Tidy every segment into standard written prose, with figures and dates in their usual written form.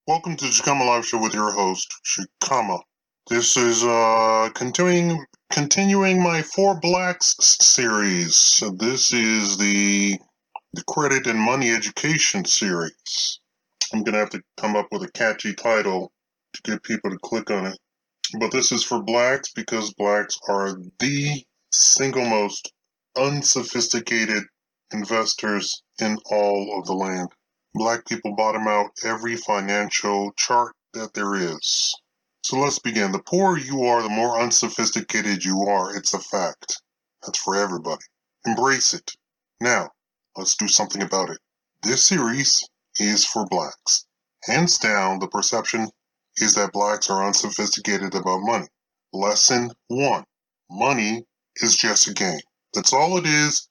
Welcome to the Shakaama Live Show with your host, Shakaama. This is continuing my Four Blacks series. So this is the credit and money education series. I'm gonna have to come up with a catchy title to get people to click on it. But this is for blacks because blacks are the single most unsophisticated investors in all of the land. Black people bottom out every financial chart that there is. So let's begin. The poorer you are, the more unsophisticated you are. It's a fact. That's for everybody. Embrace it. Now, let's do something about it. This series is for blacks. Hands down, the perception is that blacks are unsophisticated about money. Lesson 1. Money is just a game. That's all it is,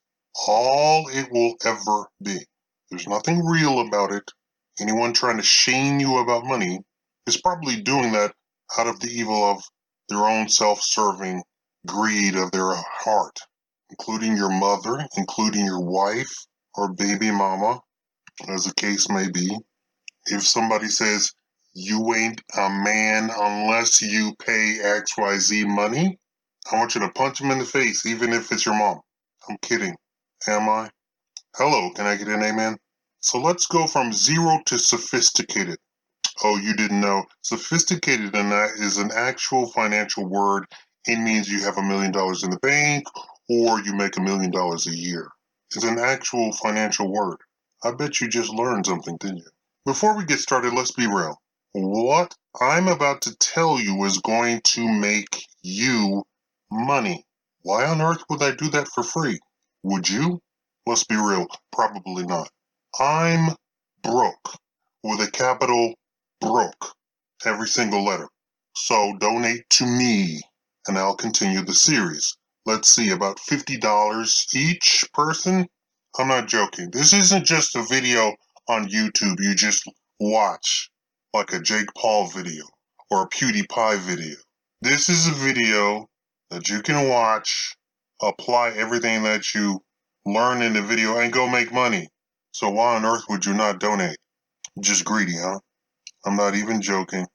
all it will ever be. There's nothing real about it. Anyone trying to shame you about money is probably doing that out of the evil of their own self-serving greed of their heart, including your mother, including your wife or baby mama, as the case may be. If somebody says, you ain't a man unless you pay XYZ money, I want you to punch them in the face, even if it's your mom. I'm kidding. Am I? Hello, can I get an amen? So let's go from zero to sophisticated. Oh, you didn't know. Sophisticated is an actual financial word. It means you have $1 million in the bank or you make $1 million a year. It's an actual financial word. I bet you just learned something, didn't you? Before we get started, let's be real. What I'm about to tell you is going to make you money. Why on earth would I do that for free? Would you? Let's be real, probably not. I'm broke, with a capital broke, every single letter. So donate to me, and I'll continue the series. Let's see, about $50 each person? I'm not joking. This isn't just a video on YouTube you just watch, like a Jake Paul video or a PewDiePie video. This is a video that you can watch, apply everything that you learn in the video, and go make money. So why on earth would you not donate? Just greedy, huh? I'm not even joking.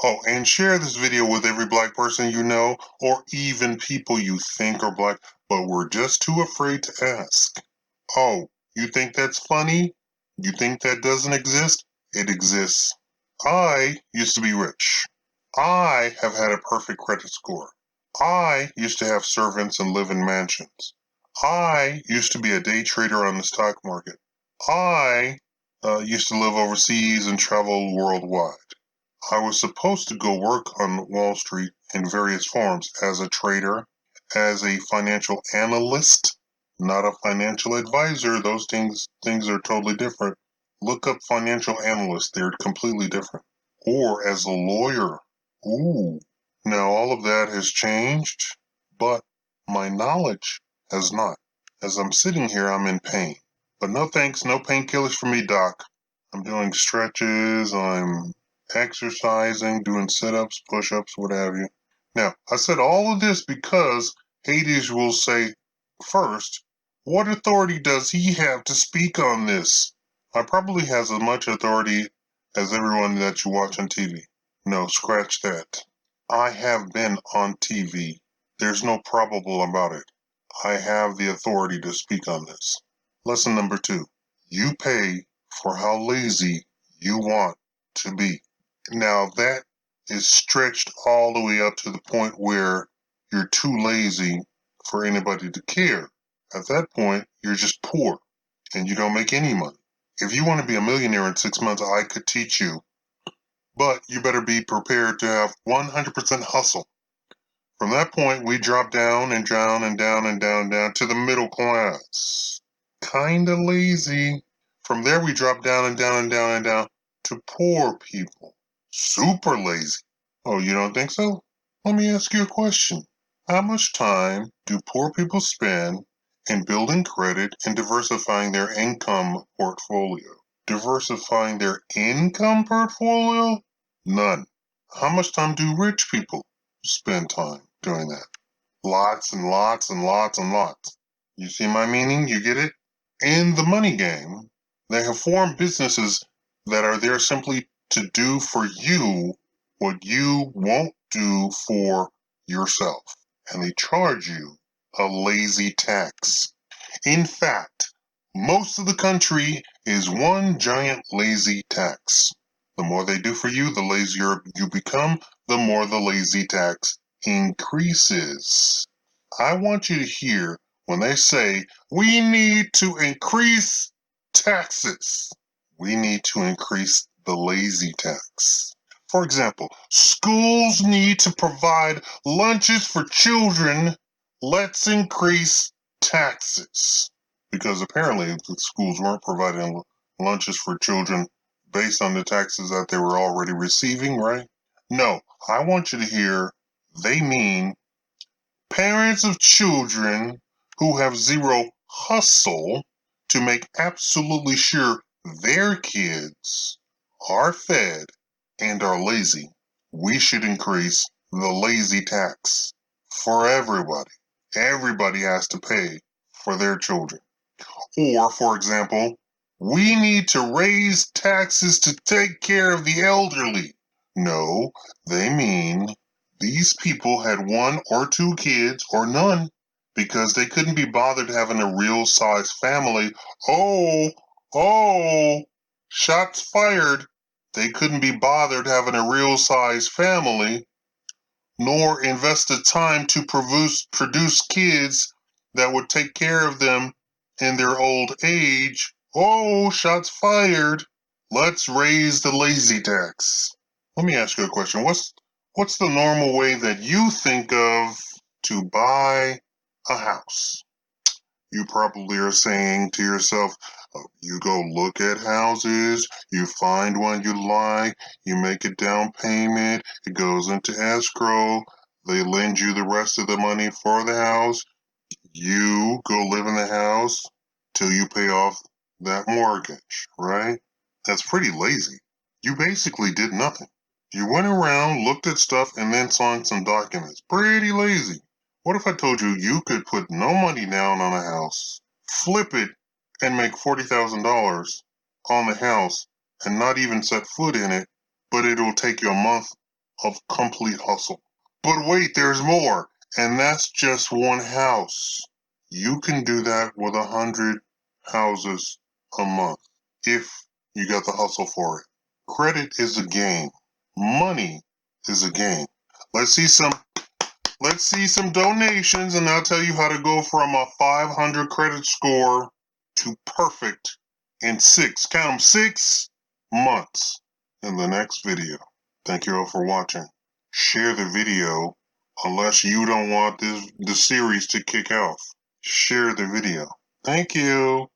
Oh, and share this video with every black person you know, or even people you think are black, but we're just too afraid to ask. Oh, you think that's funny? You think that doesn't exist? It exists. I used to be rich. I have had a perfect credit score. I used to have servants and live in mansions. I used to be a day trader on the stock market. I used to live overseas and travel worldwide. I was supposed to go work on Wall Street in various forms as a trader, as a financial analyst, not a financial advisor. Those things are totally different. Look up financial analysts. They're completely different. Or as a lawyer. Ooh. Now all of that has changed, but my knowledge has not. As I'm sitting here, I'm in pain. But no thanks, no painkillers for me, doc. I'm doing stretches, I'm exercising, doing sit-ups, push-ups, what have you. Now, I said all of this because Hades will say, first, what authority does he have to speak on this? I probably has as much authority as everyone that you watch on TV. No, scratch that. I have been on TV. There's no probable about it. I have the authority to speak on this. Lesson number 2. You pay for how lazy you want to be. Now that is stretched all the way up to the point where you're too lazy for anybody to care. At that point, you're just poor and you don't make any money. If you want to be a millionaire in 6 months, I could teach you. But you better be prepared to have 100% hustle. From that point, we drop down and down and down and down to the middle class. Kinda lazy. From there, we drop down and down and down and down to poor people. Super lazy. Oh, you don't think so? Let me ask you a question. How much time do poor people spend in building credit and diversifying their income portfolio? Diversifying their income portfolio? None. How much time do rich people spend time doing that? Lots and lots and lots and lots. You see my meaning? You get it? In the money game, they have formed businesses that are there simply to do for you what you won't do for yourself. And they charge you a lazy tax. In fact, most of the country is one giant lazy tax. The more they do for you, the lazier you become, the more the lazy tax increases. I want you to hear when they say, we need to increase taxes. We need to increase the lazy tax. For example, schools need to provide lunches for children. Let's increase taxes. Because apparently the schools weren't providing lunches for children based on the taxes that they were already receiving, right? No, I want you to hear they mean parents of children who have zero hustle to make absolutely sure their kids are fed and are lazy. We should increase the lazy tax for everybody. Everybody has to pay for their children. Or, for example, we need to raise taxes to take care of the elderly. No, they mean these people had one or two kids or none because they couldn't be bothered having a real size family. Oh, shots fired. They couldn't be bothered having a real size family, nor invest the time to produce kids that would take care of them in their old age. Oh, shots fired. Let's raise the lazy tax. Let me ask you a question. What's the normal way that you think of to buy a house? You probably are saying to yourself, you go look at houses, you find one you like, you make a down payment, it goes into escrow, they lend you the rest of the money for the house, you go live in the house till you pay off that mortgage, right? That's pretty lazy. You basically did nothing. You went around, looked at stuff, and then signed some documents. Pretty lazy. What if I told you you could put no money down on a house, flip it, and make $40,000 on the house and not even set foot in it, but it'll take you a month of complete hustle? But wait, there's more, and that's just one house. You can do that with 100 houses a month if you got the hustle for it. Credit is a game. Money is a game. Let's see some donations, and I'll tell you how to go from a 500 credit score to perfect in 6 months in the next video. Thank you all for watching. Share the video unless you don't want the series to kick off. Share the video. Thank you.